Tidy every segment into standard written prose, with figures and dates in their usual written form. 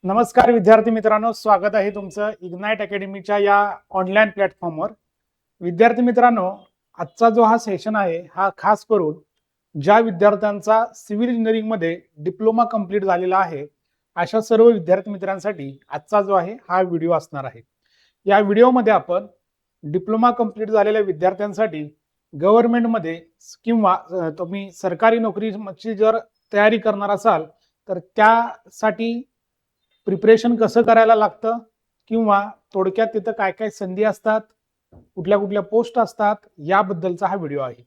नमस्कार विद्यार्थी मित्रांनो, स्वागत आहे तुमचं इग्नाइट अकॅडमीच्या या ऑनलाईन प्लॅटफॉर्मवर. विद्यार्थी मित्रांनो, आजचा जो हा सेशन आहे हा खास करून ज्या विद्यार्थ्यांचा सिव्हिल इंजिनिअरिंग मध्ये डिप्लोमा कंप्लीट झालेला आहे अशा सर्व विद्यार्थी मित्रांसाठी आजचा जो आहे हा व्हिडिओ असणार आहे. या व्हिडिओमध्ये आपण डिप्लोमा कंप्लीट झालेल्या विद्यार्थ्यांसाठी गव्हर्नमेंटमध्ये किंवा तुम्ही सरकारी नोकरीची जर तयारी करणार असाल तर त्यासाठी प्रिपरेशन कसं करायला लागतं किंवा थोडक्यात तिथं काय काय संधी असतात, कुठल्या कुठल्या पोस्ट असतात, याबद्दलचा हा व्हिडिओ आहे.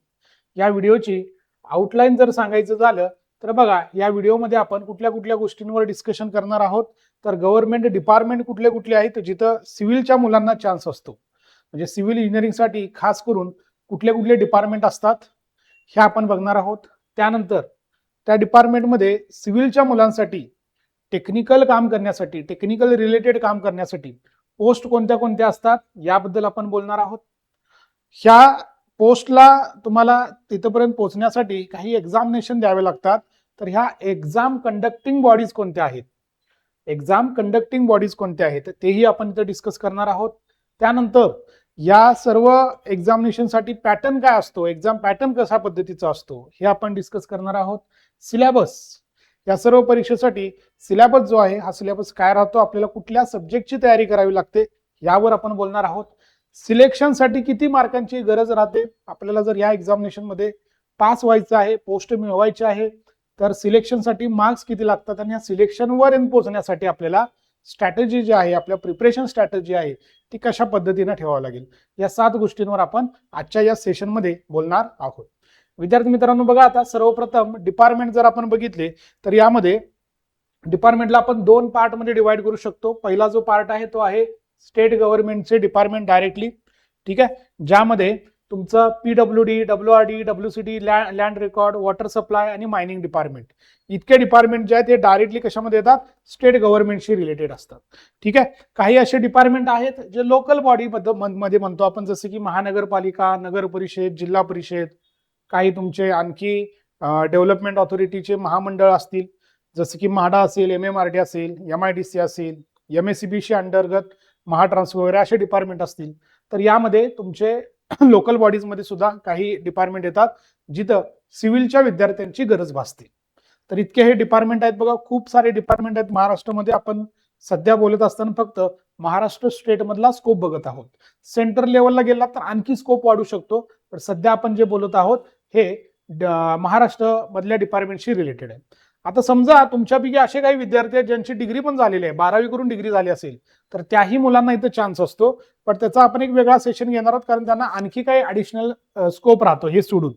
या व्हिडिओची आउटलाईन जर सांगायचं झालं तर बघा, या व्हिडिओमध्ये आपण कुठल्या कुठल्या गोष्टींवर डिस्कशन करणार आहोत. तर गव्हर्नमेंट डिपार्टमेंट कुठले कुठले आहेत जिथं सिव्हिलच्या मुलांना चान्स असतो, म्हणजे सिव्हिल इंजिनिअरिंगसाठी खास करून कुठले कुठले डिपार्टमेंट असतात हे आपण बघणार आहोत. त्यानंतर त्या डिपार्टमेंटमध्ये सिव्हिलच्या मुलांसाठी टेक्निकल काम करण्यासाठी, टेक्निकल रिलेटेड काम करण्यासाठी पोस्ट कोणत्या कोणत्या असतात याबद्दल आपण बोलणार आहोत. ह्या पोस्टला तुम्हाला तिथपर्यंत पोहोचण्यासाठी काही एक्झामिनेशन द्यावे लागतात. तर ह्या एक्झाम कंडक्टिंग बॉडीज कोणत्या आहेत, एक्झाम कंडक्टिंग बॉडीज कोणत्या आहेत तेही आपण इथं डिस्कस करणार आहोत. त्यानंतर या सर्व एक्झामिनेशनसाठी पॅटर्न काय असतो, एक्झाम पॅटर्न कशा पद्धतीचा असतो हे आपण डिस्कस करणार आहोत. सिलेबस, या सर्व परीक्षेसाठी सिलेबस जो आहे हा सिलेबस काय राहतो, आपल्याला कुठल्या सब्जेक्टची तयारी करावी लागते यावर आपण बोलणार आहोत. सिलेक्शनसाठी किती मार्कांची गरज राहते, आपल्याला जर या एक्झामिनेशन मध्ये पास व्हायचं आहे, पोस्ट मिळवायची आहे तर सिलेक्शनसाठी मार्क्स किती लागतात आणि या सिलेक्शनवर पोहोचण्यासाठी आपल्याला स्ट्रॅटेजी जी आहे, आपल्या प्रिपरेशन स्ट्रॅटेजी आहे ती कशा पद्धतीने ठेवावी लागेल, या 7 गोष्टींवर आपण आजच्या या सेशनमध्ये बोलणार आहोत. विद्यार्थी मित्रांनो बघा, आता सर्वप्रथम डिपार्टमेंट जर आपण बघितले तर यामध्ये डिपार्टमेंटला आपण 2 पार्ट मध्ये डिवाइड करू शकतो. पहिला जो पार्ट आहे तो आहे स्टेट गव्हर्नमेंटचे डिपार्टमेंट डायरेक्टली, ठीक आहे, ज्यामध्ये तुमचं PWD, WRD, WCD, land record, water supply आणि मायनिंग डिपार्टमेंट, इतके डिपार्टमेंट जे आहेत ते डायरेक्टली कशामध्ये येतात, स्टेट गव्हर्नमेंटशी रिलेटेड असतात. ठीक आहे, काही असे डिपार्टमेंट आहेत जे लोकल बॉडी मध्ये म्हणतो आपण, जसे की महानगरपालिका, नगर परिषद, जिल्हा परिषद, काही तुमचे आणखी डेव्हलपमेंट ऑथॉरिटीचे महामंडळ असतील, जसे की म्हाडा असेल, MMRD असेल, MIDC असेल, MSCBC अंतर्गत महाट्रान्सफर वगैरे असे डिपार्टमेंट असतील. तर यामध्ये तुमचे लोकल बॉडीज मध्ये सुद्धा काही डिपार्टमेंट येतात जिथं सिव्हिलच्या विद्यार्थ्यांची गरज भासते. तर इतके हे डिपार्टमेंट आहेत बघा, खूप सारे डिपार्टमेंट आहेत महाराष्ट्रामध्ये. आपण सध्या बोलत असताना फक्त महाराष्ट्र स्टेट मधला स्कोप बघत आहोत. सेंट्रल लेवलला गेला तर आणखी स्कोप वाढू शकतो, पण सध्या आपण जे बोलत आहोत हे महाराष्ट्र मधल्या डिपार्टमेंटशी रिलेटेड आहे. आता समजा तुमच्यापैकी असे काही विद्यार्थी आहेत ज्यांची डिग्री पण झालेली आहे, 12वी करून डिग्री झाली असेल, तर त्याही मुलांना इथं चान्स असतो. पण त्याचा आपण एक वेगळा सेशन घेणार आहोत, कारण त्यांना आणखी काही ऍडिशनल स्कोप राहतो हे सोडून.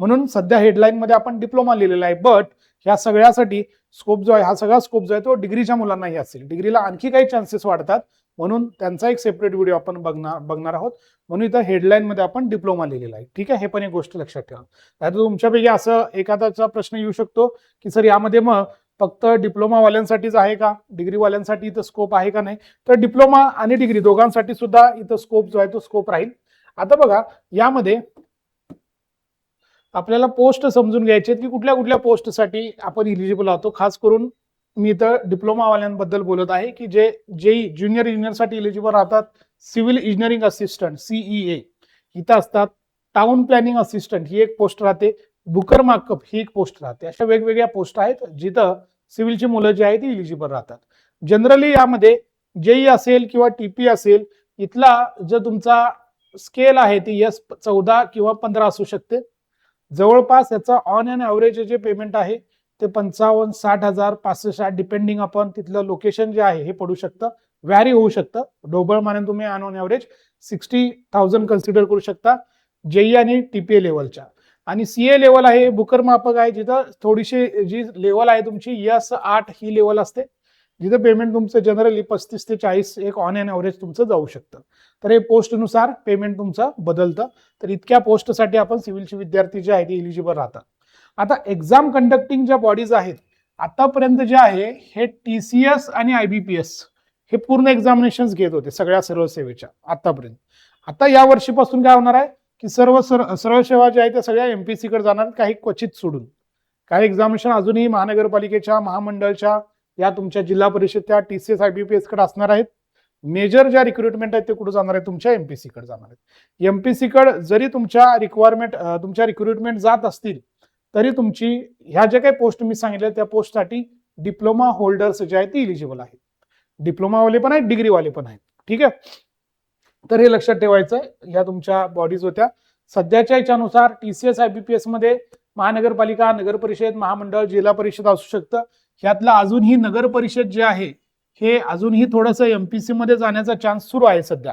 म्हणून सध्या हेडलाईन मध्ये आपण डिप्लोमा लिहिलेला आहे, बट ह्या सगळ्यासाठी स्कोप जो आहे, हा सगळा स्कोप जो आहे तो डिग्रीच्या मुलांनाही असेल. डिग्रीला आणखी काही चान्सेस वाढतात, म्हणून त्यांचा एक सेपरेट व्हिडिओ आपण बघणार आहोत. म्हणून इथं हेडलाईन मध्ये आपण डिप्लोमा लिहिलेला आहे. ठीक आहे, हे पण एक गोष्ट लक्षात ठेवा. आता तुमच्यापैकी असं एखादाचा प्रश्न येऊ शकतो की सर यामध्ये मग फक्त डिप्लोमा वाल्यांसाठीच आहे का, डिग्री वाल्यांसाठी इथं स्कोप आहे का नाही. तर डिप्लोमा आणि डिग्री दोघांसाठी सुद्धा इथं स्कोप जो आहे तो स्कोप राहील. आता बघा, यामध्ये आपल्याला पोस्ट समजून घ्यायचे की कुठल्या कुठल्या पोस्टसाठी आपण इलिजिबल आहोत. खास करून मी इथं डिप्लोमा वाल्यांबद्दल बोलत आहे की जे ज्युनियर इंजिनियर साठी इलिजिबल राहतात. सिव्हिल इंजिनिअरिंग असिस्टंट CEA इथं असतात. टाउन प्लॅनिंग असिस्टंट ही एक पोस्ट राहते. बुकर मार्कअप ही एक पोस्ट राहते. अशा वेगवेगळ्या पोस्ट आहेत जिथं सिव्हिलची मुलं जी आहेत ती इलिजिबल राहतात. जनरली यामध्ये JEE असेल किंवा TP असेल, इथला जो तुमचा स्केल आहे ती S14 किंवा 15 असू शकते. जवळपास याचा ऑन अँड ॲव्हरेज जे पेमेंट आहे ते 55, 60,000, 65,000 डिपेंडिंग अपॉन तिथलं लोकेशन जे आहे हे पडू शकतं, व्हॅरी होऊ शकतं. ढोबळ माने तुम्ही ऑन ॲव्हरेज 60,000 कन्सिडर करू शकता JEE आणि TPA लेवलच्या. आणि CA लेवल आहे, बुकर मापक आहे, जिथं थोडीशी जी लेवल आहे तुमची S8 ही लेवल असते, जिथं पेमेंट तुमचं जनरली 35 ते 40 एक ऑन अँड ॲव्हरेज तुमचं जाऊ शकतं. तर हे पोस्टनुसार पेमेंट तुमचं बदलतं. तर इतक्या पोस्टसाठी आपण सिव्हिलचे विद्यार्थी जे आहेत ते इलिजिबल राहतात. आता एक्झाम कंडक्टिंग ज्या बॉडीज आहेत आतापर्यंत जे आहे हे TCS आणि IBPS हे पूर्ण एक्झामिनेशन घेत होते सगळ्या सर्व सेवेच्या आतापर्यंत. आता या वर्षीपासून काय होणार आहे की सर्व सेवा ज्या आहेत त्या सगळ्या MPSC कडे जाणार, काही क्वचित सोडून. काही एक्झामिनेशन अजूनही महानगरपालिकेच्या, महामंडळच्या या तुमच्या जिल्हा परिषदच्या TCS IBPS कडे असणार आहेत. मेजर ज्या रिक्रुटमेंट आहेत ते कुठे जाणार आहे, तुमच्या MPSC कडे जाणार आहेत. MPSC कडे जरी तुमच्या रिक्रुटमेंट जात असतील तरी तुमची ह्या ज्या काही पोस्ट मी सांगितल्या त्या पोस्टसाठी डिप्लोमा होल्डर्स जे आहेत ते इलिजिबल आहेत. डिप्लोमावाले पण आहेत, डिग्रीवाले पण आहेत. ठीक आहे, तर हे लक्षात ठेवायचं आहे. या तुमच्या बॉडीज होत्या. सध्याच्या याच्यानुसार TCS IBPS मध्ये महानगरपालिका, नगर परिषद, महामंडळ, जिल्हा परिषद असू शकतं. ह्यातलं अजूनही नगर परिषद जे आहे हे अजूनही थोडंसं MPSC मध्ये जाण्याचा चान्स सुरू आहे सध्या.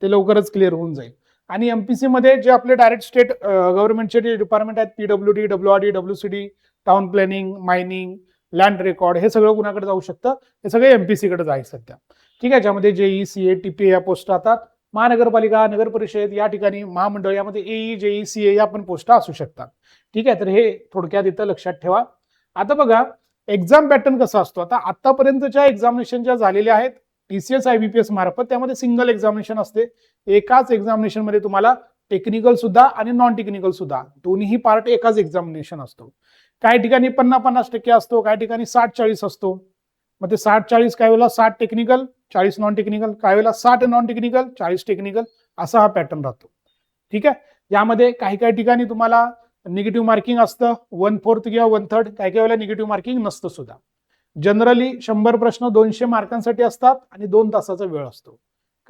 ते लवकरच क्लिअर होऊन जाईल. आणि MPSC मध्ये जे आपले डायरेक्ट स्टेट गव्हर्नमेंटचे जे डिपार्टमेंट आहेत, PWD, WRD, WCD, town planning, mining, land record, हे सगळं कुणाकडे जाऊ शकतं, हे सगळे MPSC कडे आहे सध्या. ठीक आहे, ज्यामध्ये JEE, CA, TPA या पोस्ट राहतात. महानगरपालिका, नगर परिषद या ठिकाणी, महामंडळ यामध्ये AE, JEE, CA या पण पोस्ट असू शकतात. ठीक आहे, तर हे थोडक्यात इथं लक्षात ठेवा. आता बघा एक्झाम पॅटर्न कसा असतो. आता आतापर्यंतच्या एक्झामिनेशन ज्या झालेल्या आहेत TCS IBPS मार्फत, त्यामध्ये सिंगल एक्झामिनेशन असते. एकाच एक्झामिनेशन मध्ये तुम्हाला टेक्निकल सुद्धा आणि नॉन टेक्निकल सुद्धा दोन्ही पार्ट एकाच एक्झामिनेशन असतो. काही ठिकाणी 50-50% असतो, काही ठिकाणी 60-40 असतो. मग ते 60-40 काही वेळेला 60 टेक्निकल 40 नॉन टेक्निकल, काही वेळेला 60 नॉन टेक्निकल 40 टेक्निकल, असा हा पॅटर्न राहतो. ठीक आहे, यामध्ये काही काही ठिकाणी तुम्हाला निगेटिव्ह मार्किंग असतं 1/4 किंवा 1/3, काही काही वेळेला निगेटिव्ह मार्किंग नसतं सुद्धा. जनरली 100 प्रश्न 200 मार्कांसाठी असतात आणि 2 तासाचा वेळ असतो.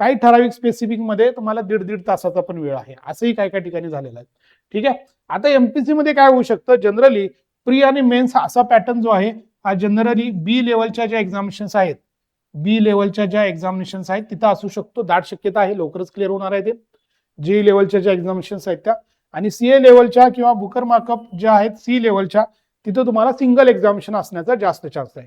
काही ठराविक स्पेसिफिक मध्ये तुम्हाला 1.5 तासाचा पण वेळ आहे, असंही काही काही ठिकाणी झालेलं आहे. ठीक आहे, आता MPSC मध्ये काय होऊ शकतं, जनरली प्री आणि मेन्स असा पॅटर्न जो आहे हा जनरली बी लेवलच्या ज्या एक्झामिनेशन्स आहेत, तिथं असू शकतो. दाट शक्यता आहे, लवकरच क्लिअर होणार आहे ते. JEE लेवलच्या ज्या एक्झामिनेशन्स आहेत त्या, आणि CA लेवलच्या किंवा बुकर मार्कअप ज्या आहेत C लेवलच्या, तिथं तुम्हाला सिंगल एक्झामिनेशन असण्याचा जास्त चान्स आहे.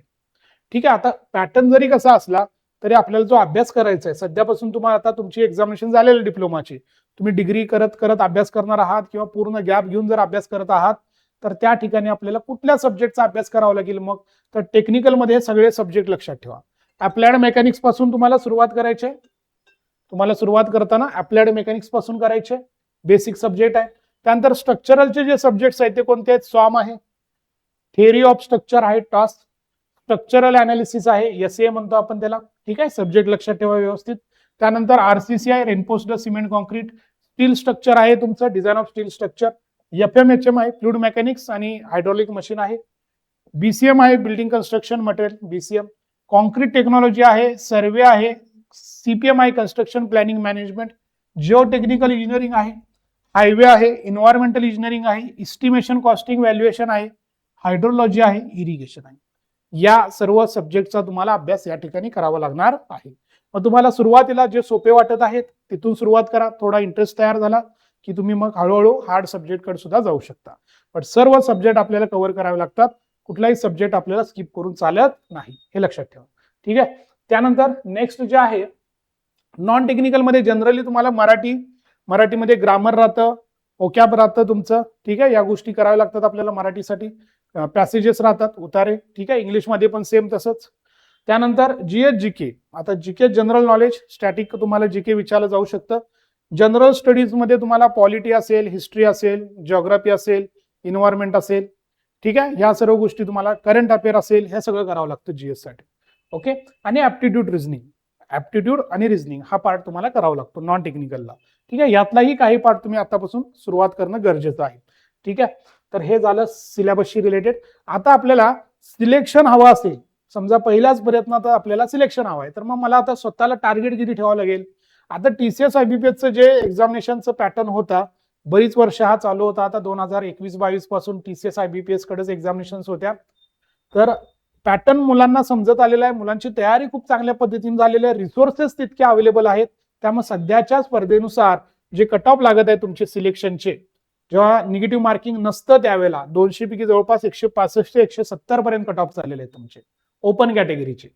ठीक आहे, आता पॅटर्न जरी कसा असला तरी आपल्याला जो अभ्यास करायचा आहे, सध्यापासून तुम्हाला आता तुमची एक्झामिनेशन झालेली डिप्लोमाची, तुम्ही डिग्री करत करत अभ्यास करणार आहात किंवा पूर्ण गॅप घेऊन जर अभ्यास करत आहात, तर त्या ठिकाणी आपल्याला कुठल्या सब्जेक्टचा अभ्यास करावा लागेल. मग तर टेक्निकल मध्ये सगळे सब्जेक्ट लक्षात ठेवा. अप्लाइड मेकॅनिक्स पासून तुम्हाला सुरुवात करायची. तुम्हाला सुरुवात करताना अप्लाइड मेकॅनिक्स पासून करायचे, बेसिक सब्जेक्ट आहे. त्यानंतर स्ट्रक्चरलचे जे सब्जेक्ट्स आहेत ते कोणते आहेत, SOM आहे, थिअरी ऑफ स्ट्रक्चर आहे, टॉस, स्ट्रक्चरल अनालिसिस आहे, SA म्हणतो आपण त्याला. ठीक आहे, सब्जेक्ट लक्षात ठेवा व्यवस्थित. त्यानंतर RCC आहे, reinforced cement concrete. Steel structure आहे तुमचं, design of steel structure. FMHM आहे, फ्लुइड मेकॅनिक्स आणि हायड्रॉलिक मशीन आहे. BCM आहे, building construction material, BCM. Concrete technology आहे, सर्वे आहे. CPM आहे, construction planning management. Jio technical engineering आहे, हायवे आहे, इन्व्हायरमेंटल इंजिनिअरिंग आहे, इस्टिमेशन कॉस्टिंग व्हॅल्युएशन आहे, हायड्रोलॉजी आहे, इरिगेशन आहे. या सर्व सब्जेक्टचा तुम्हाला अभ्यास या ठिकाणी करावा लागणार आहे. मग तुम्हाला सुरुवातीला जे सोपे वाटत आहेत तिथून सुरुवात करा. थोडा इंटरेस्ट तयार झाला की तुम्ही मग हळूहळू हार्ड सब्जेक्ट कडे सुद्धा जाऊ शकता. पण सर्व सब्जेक्ट आपल्याला कव्हर करावे लागतात. कुठलाही सब्जेक्ट आपल्याला स्किप करून चालत नाही, हे लक्षात ठेवा. ठीक आहे, त्यानंतर नेक्स्ट जे आहे नॉन टेक्निकल मध्ये जनरली तुम्हाला मराठीमध्ये ग्रामर राहतं, ओकॅब राहतं तुमचं. ठीक आहे, या गोष्टी कराव्या लागतात आपल्याला मराठीसाठी. पॅसेजेस राहतात, उतारे. ठीक आहे, इंग्लिशमध्ये पण सेम तसंच. त्यानंतर GS GK. आता GK जनरल नॉलेज, स्टॅटिक तुम्हाला GK विचारलं जाऊ शकतं. जनरल स्टडीज मध्ये तुम्हाला पॉलिटी असेल, हिस्ट्री असेल, जिओग्राफी असेल, इन्व्हायरमेंट असेल. ठीक आहे, ह्या सर्व गोष्टी तुम्हाला, करंट अफेअर असेल, हे सगळं करावं लागतं GS साठी. ओके, आणि ऍप्टिट्यूड आणि रिझनिंग हा पार्ट तुम्हाला करावा लागतो नॉन टेक्निकलला. ठीक आहे, यातलाही काही पार्ट तुम्ही आतापासून सुरुवात करणं गरजेचं आहे. ठीक आहे, तर हे झालं सिलेबसशी रिलेटेड. आता आपल्याला सिलेक्शन हवं असेल, समजा पहिल्याच प्रयत्नात आपल्याला सिलेक्शन हवं आहे, तर मग मला आता स्वतःला टार्गेट किती ठेवावं लागेल. आता TCS IBPSचं जे एक्झामिनेशनचं पॅटर्न होता, बरीच वर्ष हा चालू होता. आता 2021-22 पासून TCS IBPS कडेच एक्झामिनेशन होत्या. तर पॅटर्न मुलांना समजत आलेला आहे, मुलांची तयारी खूप चांगल्या पद्धतीने झालेली आहे, रिसोर्सेस तितके अवेलेबल आहेत. त्यामुळे सध्याच्या स्पर्धेनुसार जे कट ऑफ लागत आहे तुमचे सिलेक्शनचे, जेव्हा निगेटिव्ह मार्किंग नसतं त्यावेळेला 200 पैकी जवळपास 165 ते 170 पर्यंत कट ऑफ झालेले आहेत तुमचे ओपन कॅटेगरीचे.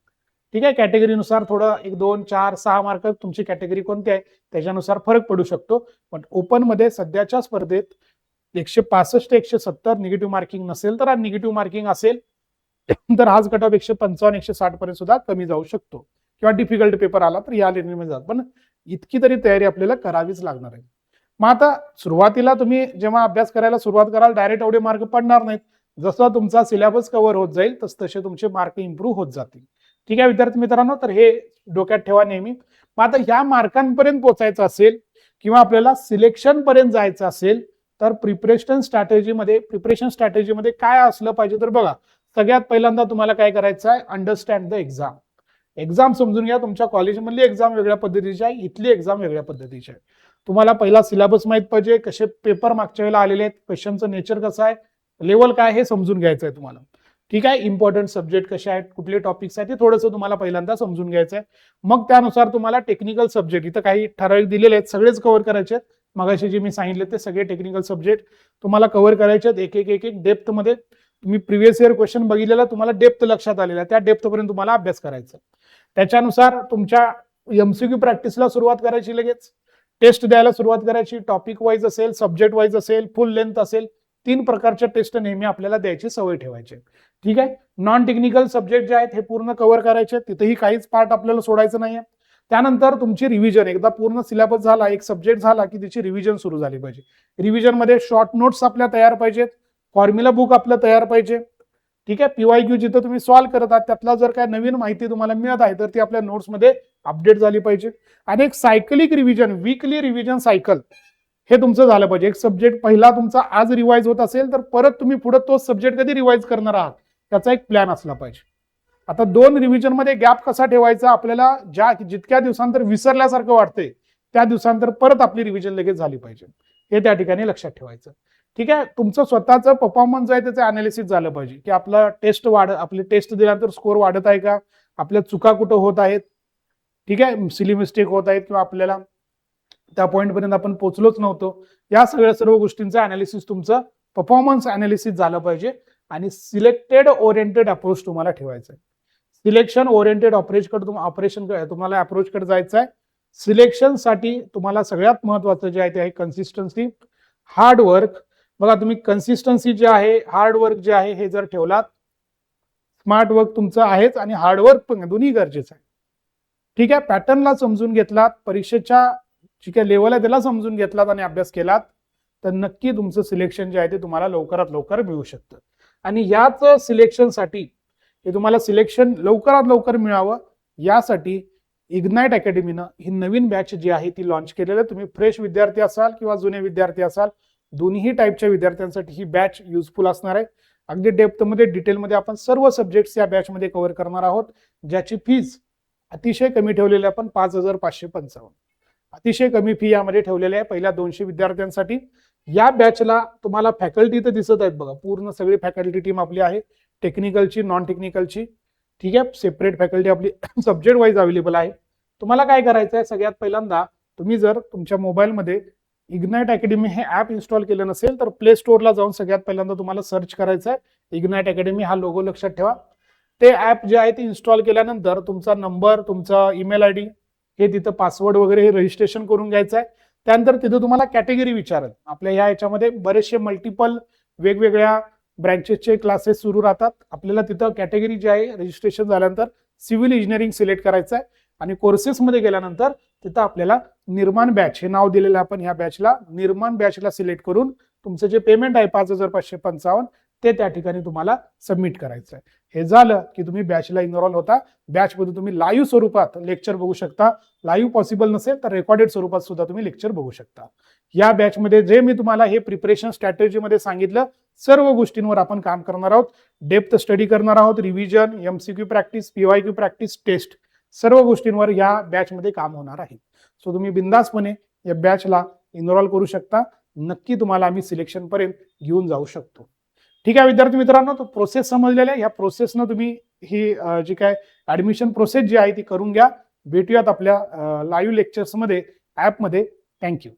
ठीक आहे, कॅटेगरीनुसार थोडं 1, 2, 4, 6 मार्क तुमची कॅटेगरी कोणती आहे त्याच्यानुसार फरक पडू शकतो. पण ओपन मध्ये सध्याच्या स्पर्धेत 165 ते 170 निगेटिव्ह मार्किंग नसेल तर, निगेटिव्ह मार्किंग असेल तर हाच कट ऑफ 155-160 पर्यंत सुद्धा कमी जाऊ शकतो, किंवा डिफिकल्ट पेपर आला तर या रेंजमध्ये जात. पण इतकी तरी तयारी आपल्याला करावीच लागणार आहे. मग आता सुरुवातीला तुम्ही जेव्हा अभ्यास करायला सुरुवात कराल, डायरेक्ट एवढे मार्क पडणार नाहीत. जसा तुमचा सिलेबस कव्हर होत जाईल तसे तुमचे मार्क इम्प्रूव्ह होत जातील. ठीक आहे विद्यार्थी मित्रांनो, तर हे डोक्यात ठेवा नेहमी. मग आता ह्या मार्कांपर्यंत पोहोचायचं असेल किंवा आपल्याला सिलेक्शन पर्यंत जायचं असेल तर प्रिपरेशन स्ट्रॅटेजीमध्ये काय असलं पाहिजे, तर बघा सगळ्यात पहिल्यांदा तुम्हाला काय करायचं आहे, अंडरस्टँड द एक्झाम. एक्झाम समजून घ्या. तुमच्या कॉलेजमधली एक्झाम वेगळ्या पद्धतीची आहे, इथली एक्झाम वेगळ्या पद्धतीची आहे. तुम्हाला पहिला सिलेबस माहित पाहिजे, कसे पेपर मागच्या वेळेला आलेले आहेत, क्वेश्चनचं नेचर कसं आहे, लेवल काय हे समजून घ्यायचं आहे तुम्हाला. ठीक आहे, इम्पॉर्टंट सब्जेक्ट कसे आहेत, कुठले टॉपिक्स आहेत, ते थोडंसं तुम्हाला पहिल्यांदा समजून घ्यायचं आहे. मग त्यानुसार तुम्हाला टेक्निकल सब्जेक्ट इथं काही ठराविक दिलेले आहेत, सगळेच कव्हर करायचे आहेत. मगाशी जे मी सांगितले ते सगळे टेक्निकल सब्जेक्ट तुम्हाला कव्हर करायचे आहेत. एक एक डेप्थ मध्ये. तुम्ही प्रिव्हियस इयर क्वेश्चन बघितलेला, तुम्हाला डेप्थ लक्षात आलेला, त्या डेप्थ पर्यंत तुम्हाला अभ्यास करायचा. त्याच्यानुसार तुमच्या एमसीक्यू प्रॅक्टिसला सुरुवात करायची, लगेच टेस्ट द्यायला सुरुवात करायची. टॉपिक वाईज असेल, सब्जेक्ट वाईज असेल, फुल लेंथ असेल, 3 प्रकारच्या टेस्ट नेहमी आपल्याला द्यायची सवय ठेवायची. ठीक आहे, नॉन टेक्निकल सब्जेक्ट जे आहेत हे पूर्ण कव्हर करायचे, तिथेही काहीच पार्ट आपल्याला सोडायचं नाहीये. त्यानंतर तुमची रिव्हिजन, एकदा पूर्ण सिलेबस झाला, एक सब्जेक्ट झाला की त्याची रिव्हिजन सुरू झाली पाहिजे. रिव्हिजन मध्ये शॉर्ट नोट्स आपल्या तयार पाहिजेत, फॉर्म्युला बुक आपलं तयार पाहिजे. ठीक आहे, पीवायक्यू जिथं तुम्ही सॉल्व्ह करत आहात त्यातला जर काय नवीन माहिती तुम्हाला मिळत आहे तर ती आपल्या नोट्समध्ये अपडेट झाली पाहिजे. आणि एक cyclic revision, weekly revision cycle हे तुमचं झालं पाहिजे. एक सब्जेक्ट पहिला तुमचा आज रिवाइज होत असेल तर परत तुम्ही पुढे तोच सब्जेक्ट कधी रिवाइज करणार आहात त्याचा एक प्लॅन असला पाहिजे. आता 2 रिव्हिजन मध्ये गॅप कसा ठेवायचा, आपल्याला जितक्या दिवसांतर विसरल्यासारखं वाटतंय त्या दिवसांतर परत आपली रिव्हिजन लगेच झाली पाहिजे, हे त्या ठिकाणी लक्षात ठेवायचं. ठीक आहे, तुमचं स्वतःचं परफॉर्मन्स आहे त्याचं अनालिसिस झालं पाहिजे की आपली टेस्ट दिल्यानंतर स्कोर वाढत आहे का, आपल्या चुका कुठं होत आहेत. ठीक आहे, सिली मिस्टेक होत आहेत किंवा आपल्याला त्या पॉईंट पर्यंत आपण पोहोचलोच नव्हतो. या सर्व गोष्टींचं अनालिसिस, तुमचं परफॉर्मन्स अनालिसिस झालं पाहिजे. आणि सिलेक्टेड ओरिएंटेड अप्रोच तुम्हाला ठेवायचं आहे. सिलेक्शन ओरिएंटेड तुम्हाला अप्रोचकडे जायचं आहे. सिलेक्शनसाठी तुम्हाला सगळ्यात महत्वाचं जे आहे ते आहे कन्सिस्टन्सी, हार्ड वर्क. बघा तुम्ही कन्सिस्टन्सी जे आहे, हार्ड वर्क जे आहे हे जर ठेवलात, स्मार्ट वर्क तुमचं आहेच आणि हार्ड वर्क पण दोन्ही गरजेचं आहे. ठीक आहे, पॅटर्नला समजून घेतलात, परीक्षेच्या जी काही लेवल आहे त्याला समजून घेतलात आणि अभ्यास केलात तर नक्की तुमचं सिलेक्शन जे आहे ते तुम्हाला लवकरात लवकर मिळू शकतं. आणि याच सिलेक्शनसाठी, हे तुम्हाला सिलेक्शन लवकरात लवकर मिळावं यासाठी इग्नाइट अकॅडमीनं ही नवीन बॅच जी आहे ती लॉन्च केलेली आहे. तुम्ही फ्रेश विद्यार्थी असाल किंवा जुने विद्यार्थी असाल, दोन्ही टाईपच्या विद्यार्थ्यांसाठी ही बॅच युजफुल असणार आहे. अगदी डेप्थमध्ये, डिटेलमध्ये आपण सर्व सब्जेक्ट्स या बॅचमध्ये कव्हर करणार आहोत, ज्याची फीज अतिशय कमी ठेवलेली आहे आपण 5,555. अतिशय कमी फी यामध्ये ठेवलेली आहे पहिल्या 200 विद्यार्थ्यांसाठी. या बॅचला तुम्हाला फॅकल्टी तर दिसत आहेत बघा, पूर्ण सगळी फॅकल्टी टीम आपली आहे, टेक्निकलची, नॉन टेक्निकलची. ठीक आहे, सेपरेट फॅकल्टी आपली सब्जेक्ट वाईज अवेलेबल आहे. तुम्हाला काय करायचं आहे, सगळ्यात पहिल्यांदा तुम्ही जर तुमच्या मोबाईलमध्ये इग्नाइट अकॅडमी हे ॲप इन्स्टॉल केलं नसेल तर प्ले स्टोअरला जाऊन सगळ्यात पहिल्यांदा तुम्हाला सर्च करायचं आहे इग्नाइट अकॅडमी, हा लोगो लक्षात ठेवा. ते ॲप जे आहे ते इन्स्टॉल केल्यानंतर तुमचा नंबर, तुमचा ईमेल आयडी, हे तिथं पासवर्ड वगैरे हे रजिस्ट्रेशन करून घ्यायचं आहे. त्यानंतर तिथं तुम्हाला कॅटेगरी विचारेल. आपल्या याच्यामध्ये बरेचसे मल्टिपल वेगवेगळ्या ब्रँचेसचे क्लासेस सुरू राहतात. आपल्याला तिथं कॅटेगरी जी आहे रजिस्ट्रेशन झाल्यानंतर सिव्हिल इंजिनिअरिंग सिलेक्ट करायचं आहे आणि कोर्सेसमध्ये गेल्यानंतर तिथं आपल्याला निर्माण बॅच हे नाव दिलेलं आहे. आपण ह्या बॅचला निर्माण बॅचला सिलेक्ट करून तुमचं जे पेमेंट आहे 5,555 ते त्या ठिकाणी तुम्हाला सबमिट करायचं आहे. हे झालं की तुम्ही बॅचला इनरोल होता. बॅचमध्ये तुम्ही लाईव्ह स्वरूपात लेक्चर बघू शकता. लाईव्ह पॉसिबल नसेल तर रेकॉर्डेड स्वरूपात सुद्धा तुम्ही लेक्चर बघू शकता. या बॅचमध्ये जे मी तुम्हाला हे प्रिपरेशन स्ट्रॅटेजीमध्ये सांगितलं, सर्व गोष्टींवर आपण काम करणार आहोत. डेप्थ स्टडी करणार आहोत, revision, MCQ practice, PYQ practice, test, सर्व गोष्टींवर या बॅचमध्ये काम होणार आहे. सो तुम्ही बिंदासपणे या बॅचला इनरोल करू शकता. नक्की तुम्हाला आम्ही सिलेक्शन पर्यंत घेऊन जाऊ शकतो. ठीक आहे विद्यार्थी मित्रांनो, तो प्रोसेस समजलेला आहे. या प्रोसेसनं तुम्ही ही जी काय ऍडमिशन प्रोसेस जी आहे ती करून घ्या. भेटूयात आपल्या लाईव्ह लेक्चर्समध्ये, ॲपमध्ये. थँक्यू.